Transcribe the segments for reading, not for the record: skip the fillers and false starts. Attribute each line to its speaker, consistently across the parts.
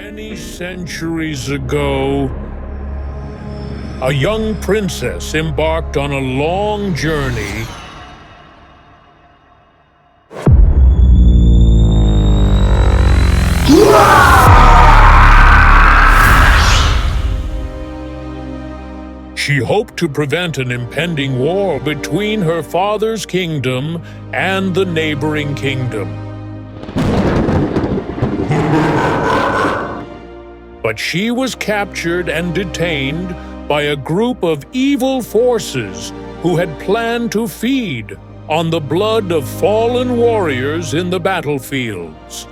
Speaker 1: Many centuries ago, a young princess embarked on a long journey She hoped to prevent an impending war between her father's kingdom and the neighboring kingdom. But she was captured and detained by a group of evil forces who had planned to feed on the blood of fallen warriors in the battlefields.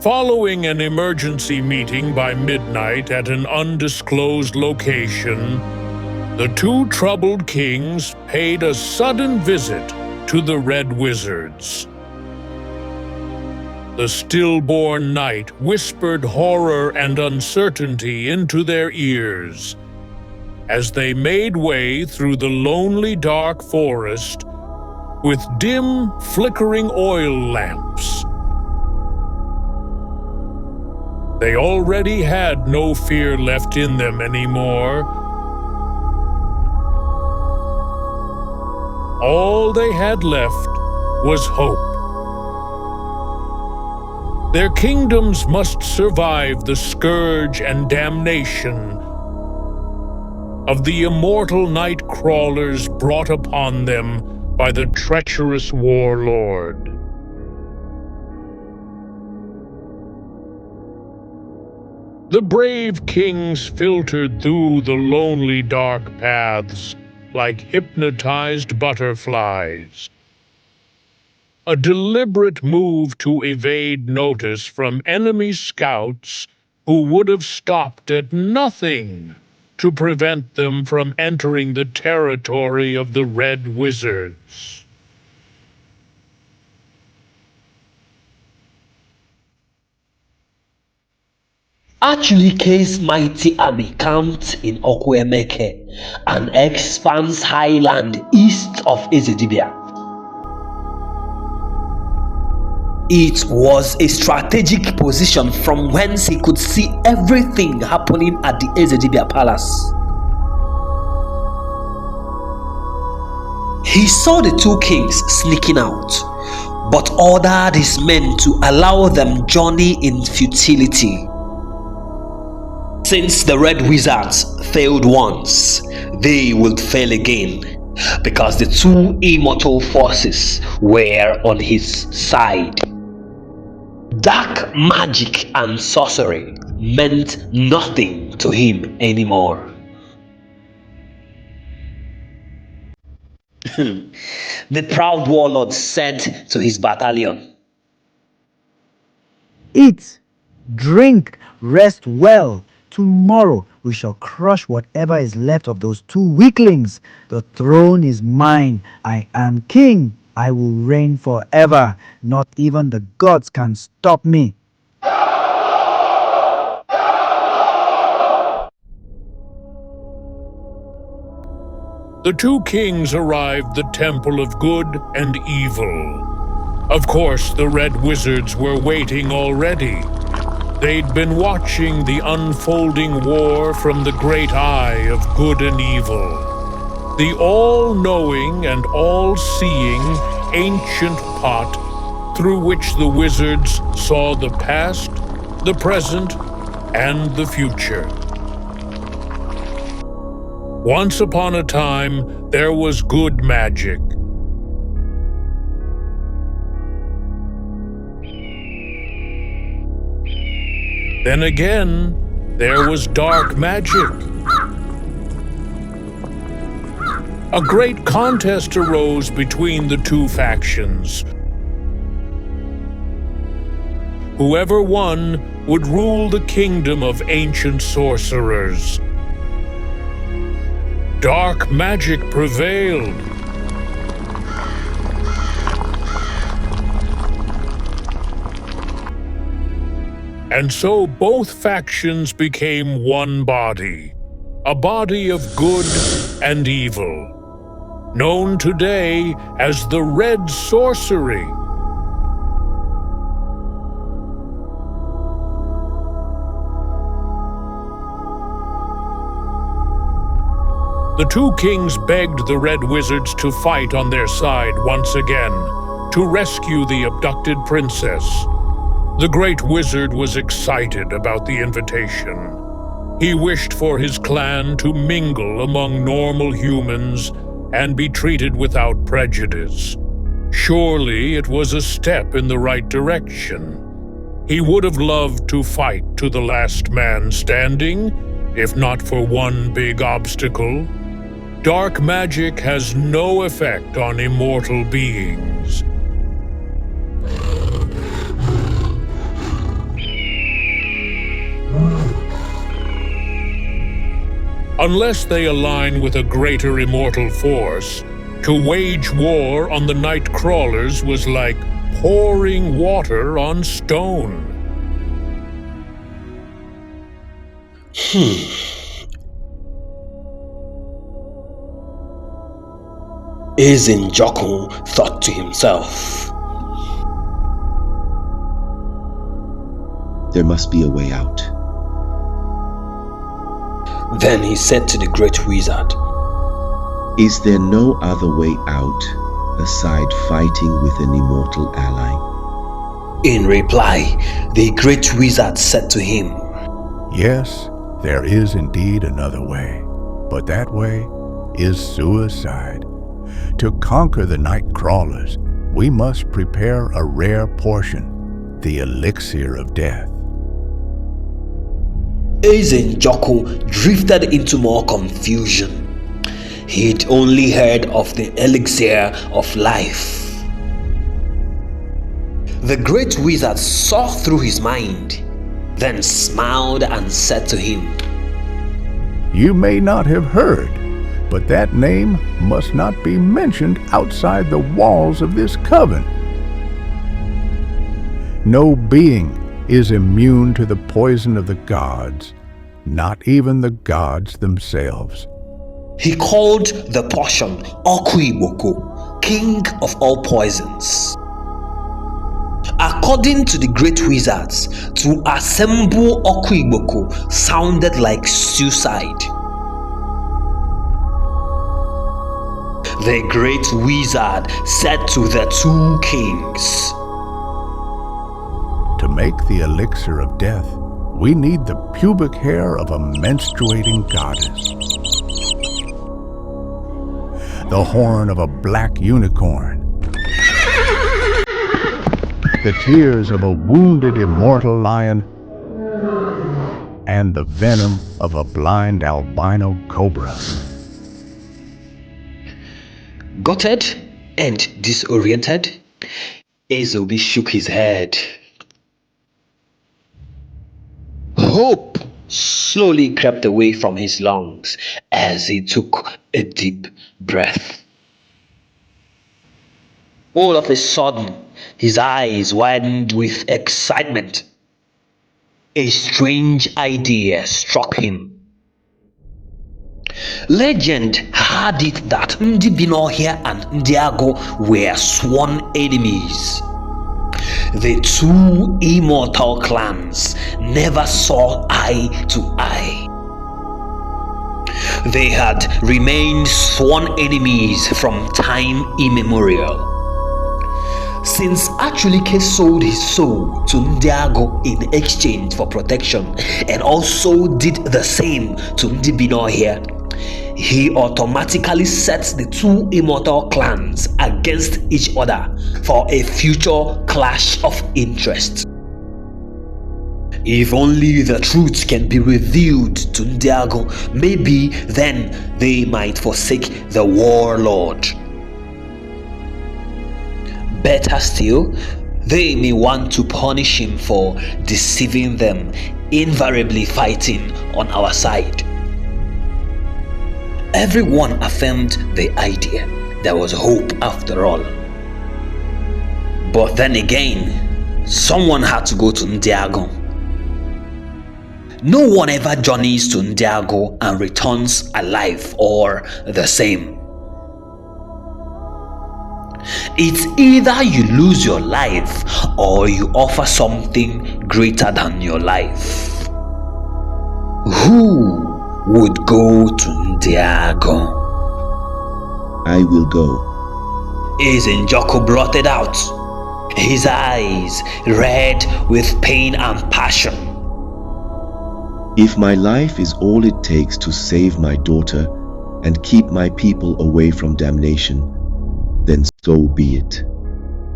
Speaker 1: Following an emergency meeting by midnight at an undisclosed location, the two troubled kings paid a sudden visit to the Red Wizards. The stillborn night whispered horror and uncertainty into their ears as they made way through the lonely dark forest with dim, flickering oil lamps. They already had no fear left in them anymore. All they had left was hope. Their kingdoms must survive the scourge and damnation of the immortal night crawlers brought upon them by the treacherous warlord. The brave kings filtered through the lonely dark paths like hypnotized butterflies. A deliberate move to evade notice from enemy scouts who would have stopped at nothing to prevent them from entering the territory of the Red Wizards.
Speaker 2: Achulike's mighty army camped in Okwemeke, an expanse highland east of Ezedibia. It was a strategic position from whence he could see everything happening at the Ezedibia palace. He saw the two kings sneaking out, but ordered his men to allow them journey in futility. Since the Red Wizards failed once, they would fail again, because the two immortal forces were on his side. Dark magic and sorcery meant nothing to him anymore. The proud warlord said to his battalion,
Speaker 3: "Eat, drink, rest well. Tomorrow we shall crush whatever is left of those two weaklings. The throne is mine. I am king. I will reign forever. Not even the gods can stop me."
Speaker 1: The two kings arrived at the Temple of Good and Evil. Of course, the Red Wizards were waiting already. They'd been watching the unfolding war from the great eye of good and evil. The all-knowing and all-seeing ancient pot through which the wizards saw the past, the present, and the future. Once upon a time, there was good magic. Then again, there was dark magic. A great contest arose between the two factions. Whoever won would rule the kingdom of ancient sorcerers. Dark magic prevailed. And so both factions became one body, a body of good and evil, known today as the Red Sorcery. The two kings begged the Red Wizards to fight on their side once again, to rescue the abducted princess. The Great Wizard was excited about the invitation. He wished for his clan to mingle among normal humans and be treated without prejudice. Surely it was a step in the right direction. He would have loved to fight to the last man standing, if not for one big obstacle. Dark magic has no effect on immortal beings. Unless they align with a greater immortal force, to wage war on the night crawlers was like pouring water on stone.
Speaker 2: Njoku thought to himself,
Speaker 4: there must be a way out.
Speaker 2: Then he said to the Great Wizard,
Speaker 4: Is there no other way out aside fighting with an immortal ally?
Speaker 2: In reply, the Great Wizard said to him,
Speaker 5: Yes, there is indeed another way, but that way is suicide. To conquer the night crawlers, we must prepare a rare portion, the elixir of death.
Speaker 2: Njoku drifted into more confusion. He'd only heard of the elixir of life. The Great Wizard saw through his mind, then smiled and said to him,
Speaker 5: You may not have heard, but that name must not be mentioned outside the walls of this coven. No being is immune to the poison of the gods, not even the gods themselves.
Speaker 2: He called the potion Okuiboko, king of all poisons. According to the Great Wizards, to assemble Okuiboko sounded like suicide. The Great Wizard said to the two kings,
Speaker 5: To make the elixir of death, we need the pubic hair of a menstruating goddess, the horn of a black unicorn, the tears of a wounded immortal lion, and the venom of a blind albino cobra.
Speaker 2: Gutted and disoriented, Ezobi shook his head. Hope slowly crept away from his lungs as he took a deep breath. All of a sudden, his eyes widened with excitement. A strange idea struck him. Legend had it that Ndi Binohia and Ndiago were sworn enemies. The two immortal clans never saw eye to eye. They had remained sworn enemies from time immemorial. Since Achulike sold his soul to Ndiago in exchange for protection and also did the same to Ndi Binohia, he automatically sets the two immortal clans against each other for a future clash of interest. If only the truth can be revealed to Ndiago, maybe then they might forsake the warlord. Better still, they may want to punish him for deceiving them, invariably fighting on our side. Everyone affirmed the idea. There was hope after all. But then again, someone had to go to Ndiago. No one ever journeys to Ndiago and returns alive or the same. It's either you lose your life or you offer something greater than your life. Who would go to Ndiago?
Speaker 4: I will go.
Speaker 2: Njoku blotted out, his eyes red with pain and passion.
Speaker 4: If my life is all it takes to save my daughter and keep my people away from damnation, then so be it.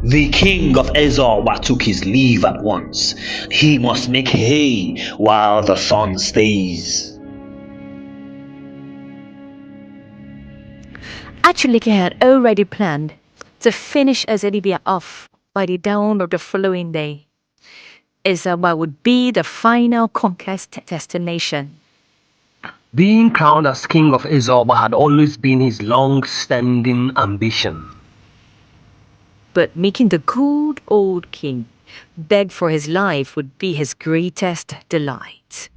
Speaker 2: The king of Ezoba took his leave at once. He must make hay while the sun stays.
Speaker 6: Actually, he had already planned to finish Azedibia off by the dawn of the following day. Ezoba would be the final conquest destination.
Speaker 2: Being crowned as king of Ezoba had always been his long-standing ambition.
Speaker 6: But making the good old king beg for his life would be his greatest delight.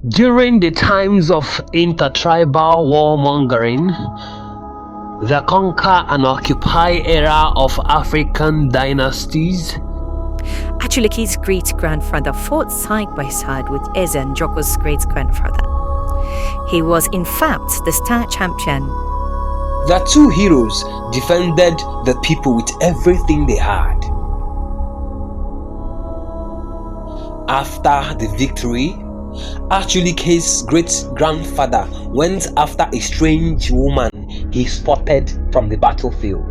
Speaker 2: During the times of intertribal warmongering, the conquer and occupy era of African dynasties,
Speaker 6: Actually, his great-grandfather fought side by side with Eze Njoku's great-grandfather. He was, in fact, the star champion.
Speaker 2: the two heroes defended the people with everything they had. After the victory, Achulike's great-grandfather went after a strange woman he spotted from the battlefield.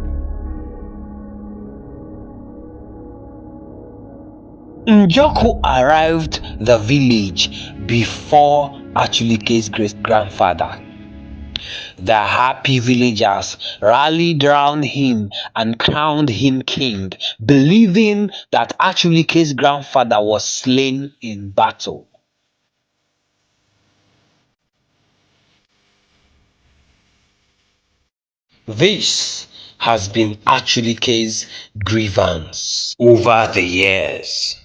Speaker 2: Njoku arrived the village before Achulike's great-grandfather. The happy villagers rallied round him and crowned him king, believing that Achulike's grandfather was slain in battle. This has been Achulike's grievance over the years.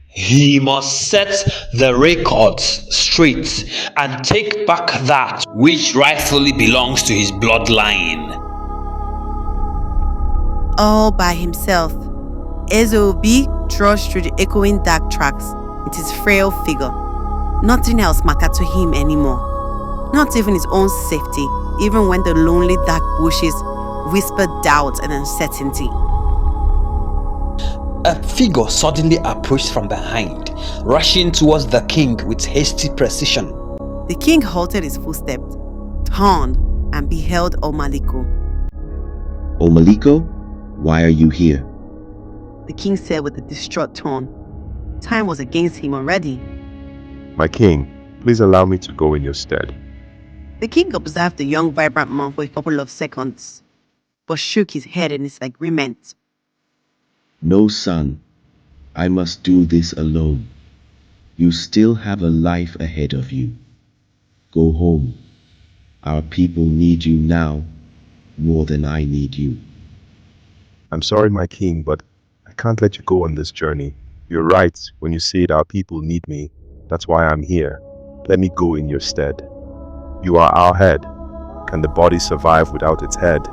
Speaker 2: He must set the records straight and take back that which rightfully belongs to his bloodline.
Speaker 7: All by himself, Ezeobi trudged through the echoing dark tracks with his frail figure. Nothing else mattered to him anymore. Not even his own safety, even when the lonely dark bushes whispered doubt and uncertainty.
Speaker 2: A figure suddenly approached from behind, rushing towards the king with hasty precision.
Speaker 7: The king halted his footsteps, turned, and beheld Omaliko.
Speaker 4: Omaliko, why are you here?
Speaker 7: The king said with a distraught tone. Time was against him already.
Speaker 8: My king, please allow me to go in your stead.
Speaker 7: The king observed the young, vibrant man for a couple of seconds, but shook his head in disagreement.
Speaker 4: No, son. I must do this alone. You still have a life ahead of you. Go home. Our people need you now more than I need you.
Speaker 8: I'm sorry, my king, but I can't let you go on this journey. You're right when you say that our people need me. That's why I'm here. Let me go in your stead. You are our head. Can the body survive without its head?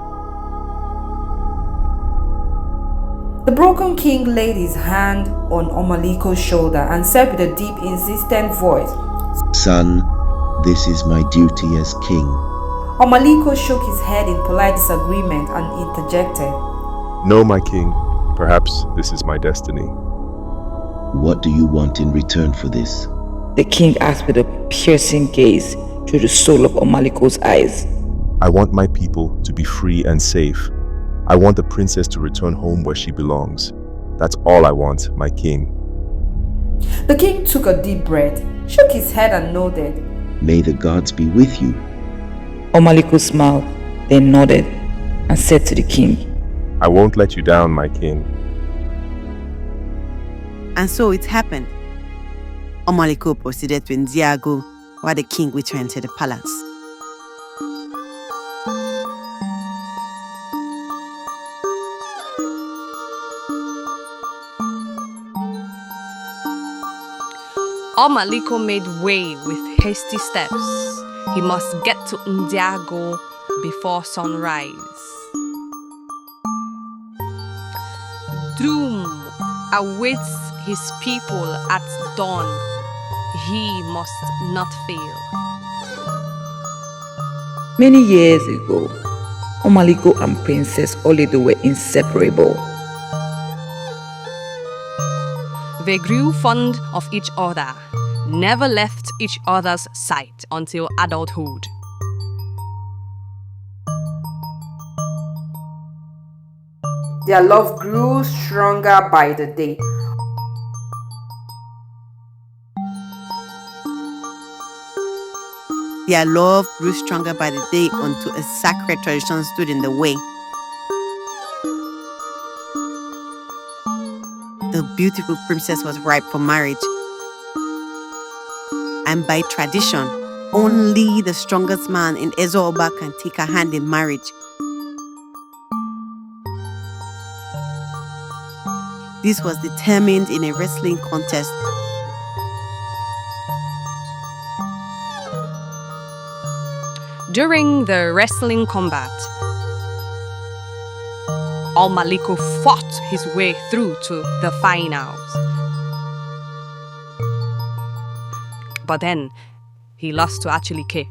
Speaker 9: The broken king laid his hand on Omaliko's shoulder and said with a deep, insistent voice,
Speaker 4: Son, this is my duty as king.
Speaker 9: Omaliko shook his head in polite disagreement and interjected,
Speaker 8: No, my king. Perhaps this is my destiny.
Speaker 4: What do you want in return for this?
Speaker 10: The king asked with a piercing gaze through the soul of Omaliko's eyes.
Speaker 8: I want my people to be free and safe. I want the princess to return home where she belongs. That's all I want, my king.
Speaker 9: The king took a deep breath, shook his head and nodded.
Speaker 4: May the gods be with you.
Speaker 10: Omaliko smiled, then nodded, and said to the king,
Speaker 8: I won't let you down, my king.
Speaker 7: And so it happened. Omaliko proceeded to Ndiago while the king returned to the palace.
Speaker 11: Omaliko made way with hasty steps. He must get to Ndiago before sunrise. Doom awaits his people at dawn. He must not fail.
Speaker 10: Many years ago, Omaliko and Princess Olaedo were inseparable.
Speaker 11: They grew fond of each other, never left each other's sight until adulthood.
Speaker 9: Their love grew stronger by the day.
Speaker 7: Their love grew stronger by the day until a sacred tradition stood in the way. The beautiful princess was ripe for marriage. And by tradition, only the strongest man in Ezoba can take her hand in marriage. This was determined in a wrestling contest.
Speaker 11: During the wrestling combat, Omaliko fought his way through to the finals. But then, he lost to Achilike.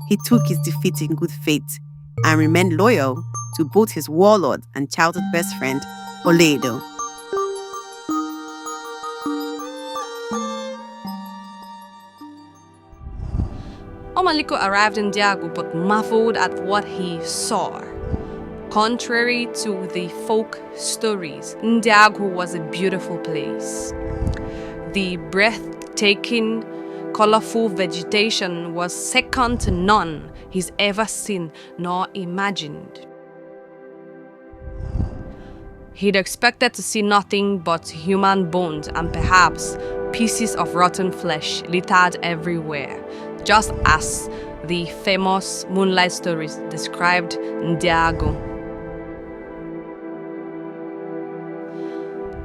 Speaker 7: He took his defeat in good faith and remained loyal to both his warlord and childhood best friend, Olaedo.
Speaker 11: Omaliko arrived in Ndiago but marveled at what he saw. Contrary to the folk stories, Ndiago was a beautiful place. The breathtaking, colorful vegetation was second to none he's ever seen nor imagined. He'd expected to see nothing but human bones and perhaps pieces of rotten flesh littered everywhere, just as the famous moonlight stories described Ndiago.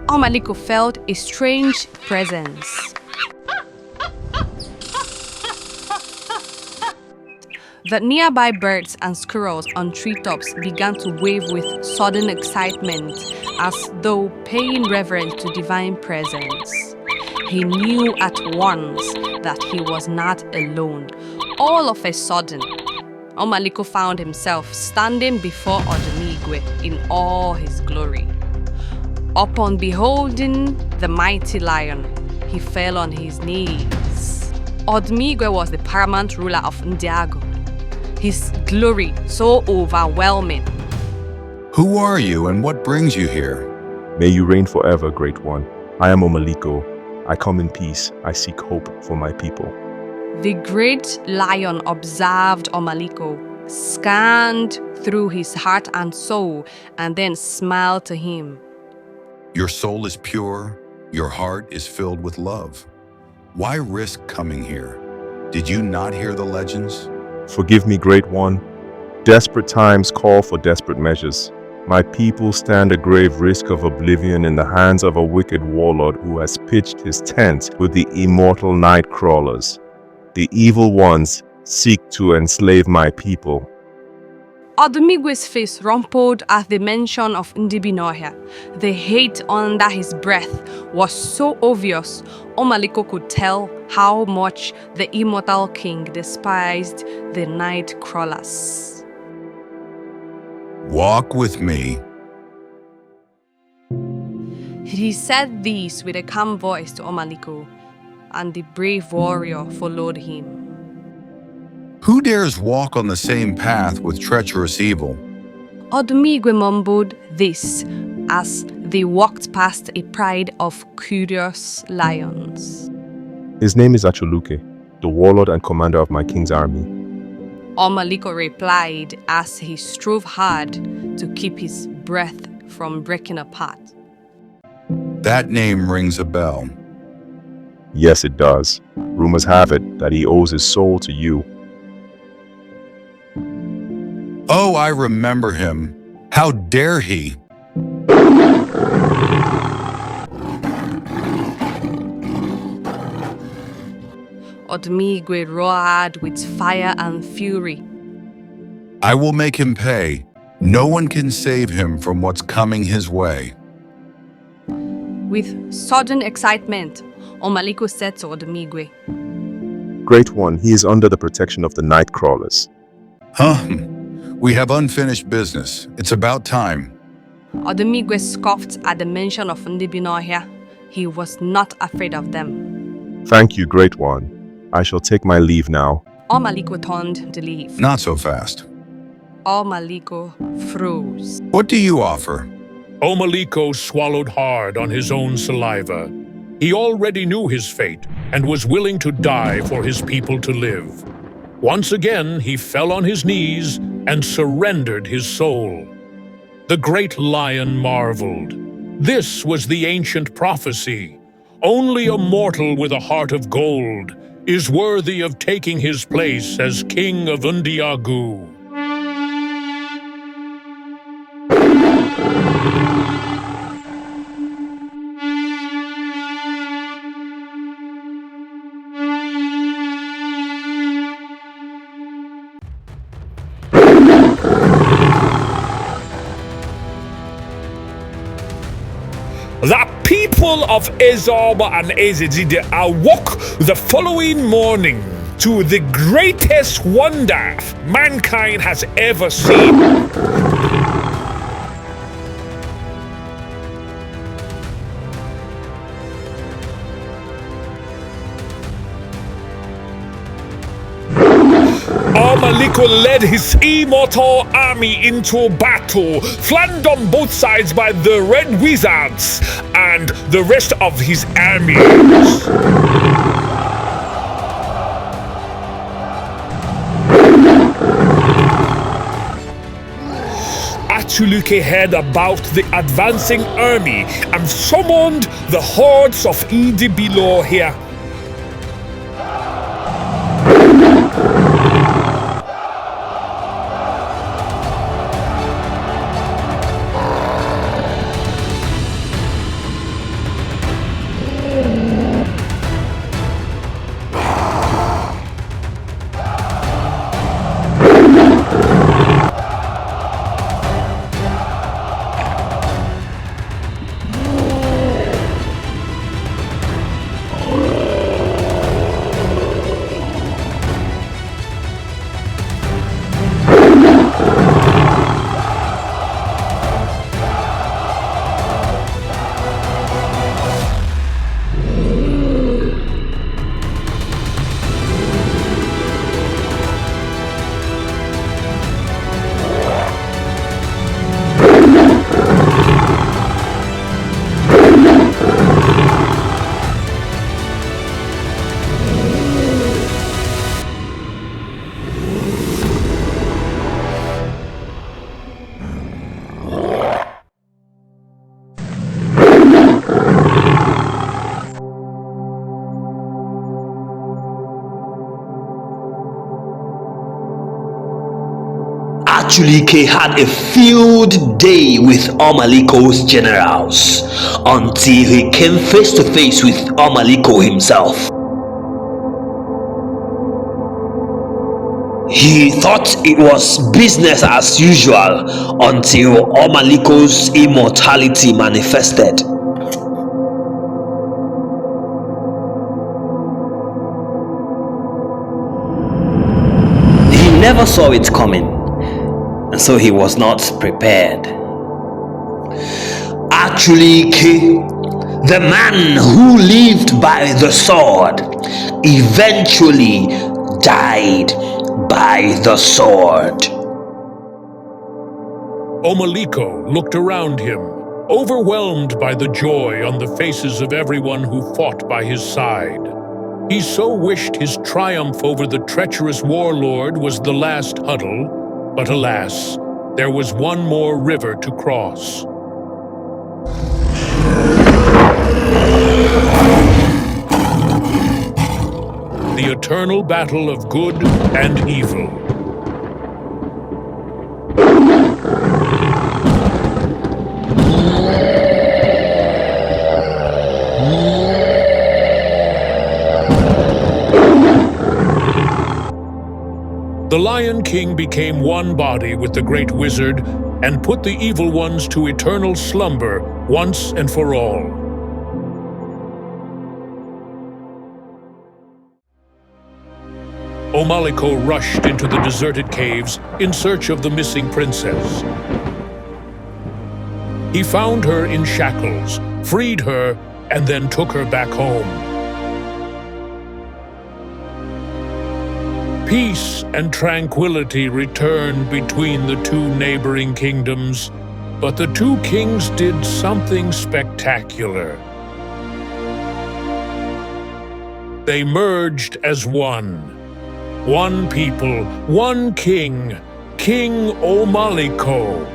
Speaker 11: Omaliko felt a strange presence. The nearby birds and squirrels on treetops began to wave with sudden excitement as though paying reverence to divine presence. He knew at once that he was not alone. All of a sudden, Omaliko found himself standing before Odumigwe in all his glory. Upon beholding the mighty lion, he fell on his knees. Odumigwe was the paramount ruler of Ndiago, his glory so overwhelming.
Speaker 5: Who are you and what brings you here?
Speaker 8: May you reign forever, Great One. I am Omaliko. I come in peace. I seek hope for my people.
Speaker 11: The great lion observed Omaliko, scanned through his heart and soul, and then smiled to him.
Speaker 5: Your soul is pure, your heart is filled with love. Why risk coming here? Did you not hear the legends?
Speaker 8: Forgive me, Great One. Desperate times call for desperate measures. My people stand a grave risk of oblivion in the hands of a wicked warlord who has pitched his tent with the immortal night crawlers. The evil ones seek to enslave my people.
Speaker 11: Odumigwe's face rumpled at the mention of Ndibinohia. The hate under his breath was so obvious, Omaliko could tell how much the immortal king despised the night crawlers.
Speaker 5: Walk with me.
Speaker 11: He said this with a calm voice to Omaliko, and the brave warrior followed him.
Speaker 5: Who dares walk on the same path with treacherous evil?
Speaker 11: Odumigwe mumbled this as they walked past a pride of curious lions.
Speaker 8: His name is Acholuke, the warlord and commander of my king's army.
Speaker 11: Omaliko replied as he strove hard to keep his breath from breaking apart.
Speaker 5: That name rings a bell.
Speaker 8: Yes, it does. Rumors have it that he owes his soul to you.
Speaker 5: Oh, I remember him. How dare he?
Speaker 11: Odmigwe roared with fire and fury.
Speaker 5: I will make him pay. No one can save him from what's coming his way.
Speaker 11: With sudden excitement, Omaliko said to Odmigwe,
Speaker 8: Great One, he is under the protection of the night crawlers.
Speaker 5: Huh? We have unfinished business. It's about time.
Speaker 11: Odmigwe scoffed at the mention of Ndibinohia. He was not afraid of them.
Speaker 8: Thank you, Great One. I shall take my leave now.
Speaker 11: Omaliko turned to leave.
Speaker 5: Not so fast.
Speaker 11: Omaliko froze.
Speaker 5: What do you offer?
Speaker 1: Omaliko swallowed hard on his own saliva. He already knew his fate and was willing to die for his people to live. Once again, he fell on his knees and surrendered his soul. The great lion marveled. This was the ancient prophecy. Only a mortal with a heart of gold is worthy of taking his place as king of Undiagu.
Speaker 12: The people of Ezoba and Ezejide awoke the following morning to the greatest wonder mankind has ever seen. Omaliko led his immortal army into battle, flanked on both sides by the Red Wizards and the rest of his armies. Achuluke heard about the advancing army and summoned the hordes of Idibilo here.
Speaker 2: Achuluke had a field day with Omaliko's generals until he came face to face with Omaliko himself. He thought it was business as usual until Omaliko's immortality manifested. He never saw it coming, and so he was not prepared. Achuluke, the man who lived by the sword, eventually died by the sword.
Speaker 1: Omaliko looked around him, overwhelmed by the joy on the faces of everyone who fought by his side. He so wished his triumph over the treacherous warlord was the last huddle, but alas, there was one more river to cross. The eternal battle of good and evil. The Lion King became one body with the great wizard and put the evil ones to eternal slumber once and for all. Omaliko rushed into the deserted caves in search of the missing princess. He found her in shackles, freed her, and then took her back home. Peace and tranquility returned between the two neighboring kingdoms, but the two kings did something spectacular. They merged as one. One people, one king, King Omaliko.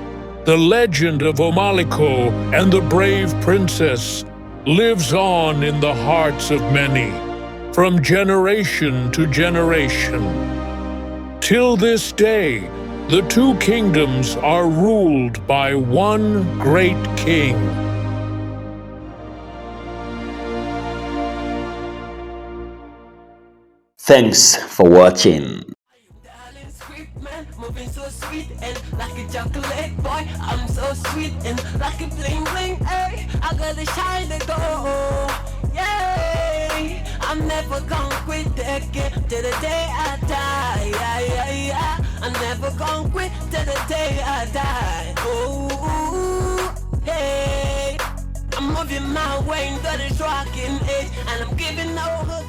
Speaker 1: The legend of Omaliko and the brave princess lives on in the hearts of many, from generation to generation. Till this day, the two kingdoms are ruled by one great king.
Speaker 2: Thanks for watching.
Speaker 13: Moving so sweet and like a chocolate boy. I'm so sweet and like a bling bling. Ay, I got the shine to go. Yay! I'm never gonna quit again till the day I die. I'm never gonna quit till the day I die. Oh, hey. I'm moving my way into this rocking age, and I'm giving no hook.